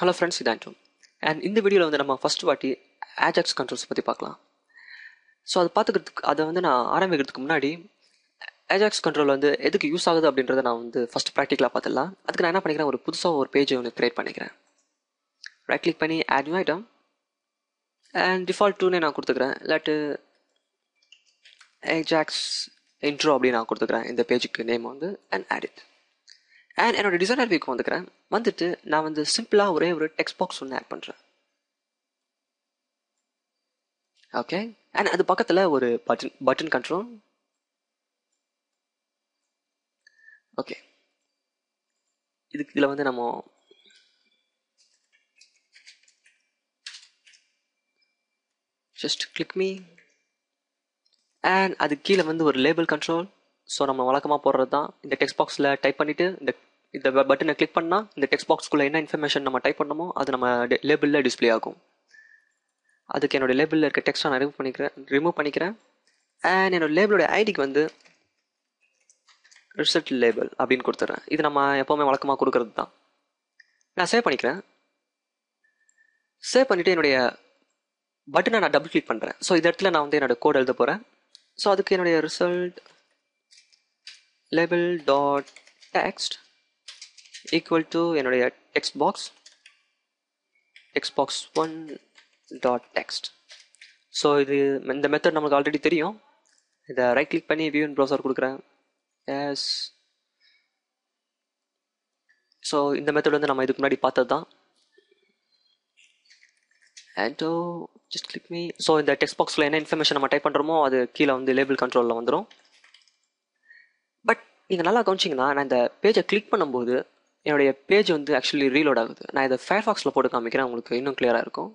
Hello friends, இது ஆண்டோ. And இந்த வீடியோவில் வந்து நம்ம ஃபர்ஸ்ட் வாட்டி ஆஜாக்ஸ் கண்ட்ரோல்ஸ் பற்றி பார்க்கலாம். ஸோ அதை பார்த்துக்கிறதுக்கு அதை வந்து நான் ஆரம்பிக்கிறதுக்கு முன்னாடி ஆஜாக்ஸ் கண்ட்ரோல் வந்து எதுக்கு யூஸ் ஆகுது அப்படின்றத நான் வந்து ஃபஸ்ட் ப்ராக்டிக்கலாக பார்த்துடலாம். அதுக்கு நான் என்ன பண்ணிக்கிறேன், ஒரு புதுசாக ஒரு பேஜை ஒன்று க்ரியேட் பண்ணிக்கிறேன். ரைட் கிளிக் பண்ணி add new item and default டூனே நான் கொடுத்துக்கிறேன். இல்லாட்டு ஆஜாக்ஸ் இன்ட்ரோ அப்படின்னு நான் கொடுத்துக்கிறேன். இந்த பேஜுக்கு நேம் வந்து அண்ட் ஆட் இட். அண்ட் என்னோட டிசைனர் வீக் வந்துக்கிறேன். வந்துட்டு நான் வந்து சிம்பிளாக ஒரே ஒரு டெக்ஸ்ட் பாக்ஸ் ஒன்று ஆட் பண்ணுறேன். ஓகே, அண்ட் அது பக்கத்தில் ஒரு பட்டன் கண்ட்ரோல். ஓகே, இதில் வந்து நம்ம ஜஸ்ட் கிளிக் மீ அண்ட் அது கீழே வந்து ஒரு லேபிள் கண்ட்ரோல். ஸோ நம்ம வழக்கமாக போடுறது தான். இந்த டெக்ஸ்ட் பாக்ஸில் டைப் பண்ணிவிட்டு இந்த பட்டனை கிளிக் பண்ணால் இந்த டெக்ஸ்ட் பாக்ஸ்குள்ளே என்ன இன்ஃபர்மேஷன் நம்ம டைப் பண்ணணுமோ அது நம்ம லேபிளில் டிஸ்பிளே ஆகும். அதுக்கு என்னோடய லேபிளில் இருக்க டெக்ஸ்ட்டை நான் ரிமூவ் பண்ணிக்கிறேன். அண்ட் என்னோடய லேபிளோட ஐடிக்கு வந்து ரிசல்ட் லேபிள் அப்படின்னு கொடுத்துட்றேன். இது நம்ம எப்போவுமே வழக்கமாக கொடுக்கறது தான். நான் சேவ் பண்ணிக்கிறேன். சேவ் பண்ணிவிட்டு என்னுடைய பட்டனை நான் டபுள் கிளிக் பண்ணுறேன். ஸோ இந்த இடத்துல நான் வந்து என்னோடய கோட் எழுத போகிறேன். ஸோ அதுக்கு என்னுடைய result label dot text equal to என்னுடைய text box 1 dot text. So இந்த மெத்தட் நமக்கு ஆல்ரெடி தெரியும். இதை ரைட் கிளிக் பண்ணி வியூ இன் ப்ரௌசர் கொடுக்குறேன். எஸ். ஸோ இந்த மெத்தட் வந்து நம்ம இதுக்கு முன்னாடி பார்த்தது தான். And just click me. So இந்த டெக்ஸ்ட் பாக்ஸில் என்ன இன்ஃபர்மேஷன் நம்ம டைப் பண்ணுறோமோ அது கீழே வந்து லேபிள் கண்ட்ரோலில் வந்துடும். பட் நீங்கள் நல்லா கவனிச்சிங்கன்னா, நான் இந்த பேஜை கிளிக் பண்ணும்போது என்னுடைய பேஜ் வந்து ஆக்சுவலி ரீலோட் ஆகுது. நான் இதை ஃபயர்ஃபாக்ஸில் போட்டு காமிக்கிறேன், உங்களுக்கு இன்னும் கிளியராக இருக்கும்.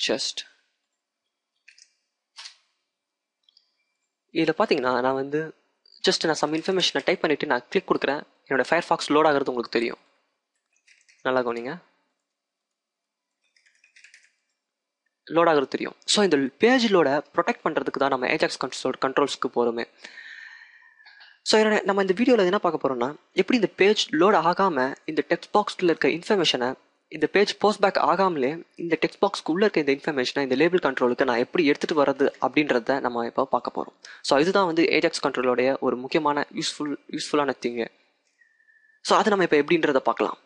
ஜஸ்ட் இதில் பார்த்தீங்கன்னா நான் வந்து நான் சம் இன்ஃபர்மேஷனை டைப் பண்ணிவிட்டு நான் கிளிக் கொடுக்குறேன். என்னோட ஃபயர்ஃபாக்ஸ் லோட் ஆகிறது உங்களுக்கு தெரியும். நல்லா கவனிங்க, லோட் ஆகிறது தெரியும். ஸோ இந்த பேஜ் லோட ப்ரொடெக்ட் பண்ணுறதுக்கு தான் நம்ம ஏஜாக்ஸ் கண்ட்ரோல்ஸ்க்கு போகிறோமே. ஸோ நம்ம இந்த வீடியோவில் என்ன பார்க்க போகிறோம்னா, எப்படி இந்த பேஜ் லோட் ஆகாமல் இந்த டெக்ஸ்ட் பாக்ஸில் இருக்க இன்ஃபர்மேஷனை, இந்த பேஜ் போஸ்ட் பேக் ஆகாமலே இந்த டெக்ஸ்ட் பாக்ஸ்க்கு உள்ளே இருக்க இந்த இன்ஃபர்மேஷனை இந்த லேபிள் கண்ட்ரோலுக்கு நான் எப்படி எடுத்துகிட்டு வர்றது அப்படின்றத நம்ம இப்போ பார்க்க போகிறோம். ஸோ இதுதான் வந்து ஏஜாக்ஸ் கண்ட்ரோலோடைய ஒரு முக்கியமான யூஸ்ஃபுல்லான திங்கு. ஸோ அதை நம்ம இப்போ எப்படின்றத பார்க்கலாம்.